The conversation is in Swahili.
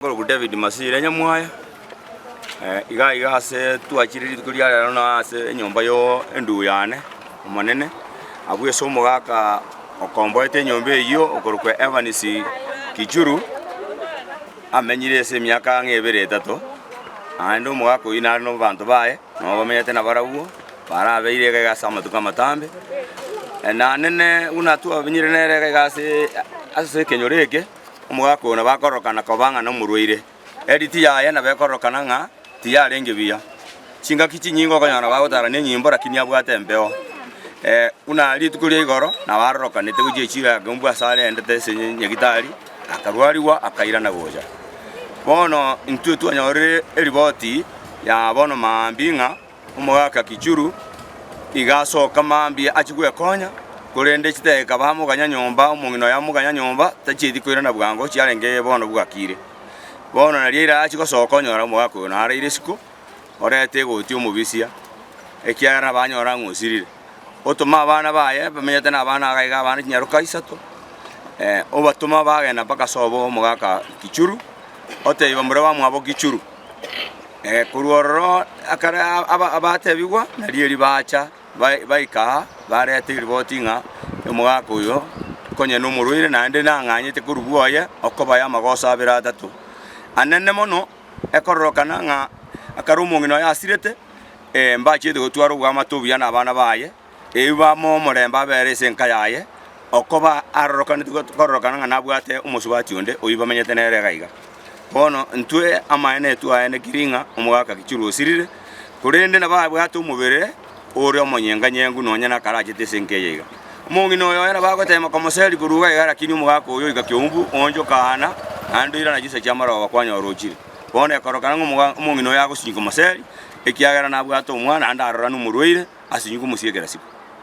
Ku David Masire nyamwaya iga se twachiriri kuria rero na se nyomba yo endu yane omanene abwe somo gaka okomboete nyomba iyo okorukwe Evans Kichuru amenyire se myaka ngebere tato ando mwako ina no bantu bae no bamenyete na barawo barabeire ga sama tukamatambe na nene una tu abenyire nere ga se ase kenyoreke umwako na bakorokana kobanga no murwire editi yaye na bekorokana nga tiyarenge biya chinga kichi nyingo kanyana bagotara ne nyimbo lakini abwate mbeo una litukulie igoro na barokana teguje chira gombu asale endete se nyegitari akarwariwa akaira na goja bono intutu anyore eriboti ya bono mambinga umwaka Kichuru igaso kamambi achigwe konya kurende chiteka bamuganya nyomba umungino ya muganya nyomba tachidi kwira na bwango cyarenge bono bwakire bono narira achiko sokonyora mwako na arire siku orete goti umubisia ekiara banyora ngusirire otoma abana baye bamenyete na abana gaiga abana nyaruka isato obatuma bagenda paka sobo mugaka Kichuru oteiba muri ba mwabo Kichuru kuruoro akara abatebigwa nariri bacha baika barete riboti nga umugaka uyo konye no muruire nande nanganyete kurubuoya okobaya magosa abira atatu anene mono ekorokana nga akarumungino ya asirete mbachete gotwaro bwa matubya na abana baye eba mo moremba bere senka yaye okoba arorokana tukorokana nga nabwate umusubati onde oyiba menyete nere gaiga bono ntwe amaene tuaene kiringa umugaka Kichuru osirire kurende na babwate umubere ore omonyenga nyengu nonya na karajete senkeyega mungino yo era bagotema komoseli kuruga igara kini umugaka uyo igakyumbu onjo kana andira na gisa cyamara wakwanya orochire bone korokana ngumungino yago sinyiko moseli ekiagara nabwato umwana andarora numurwire asinyuko musiegera siku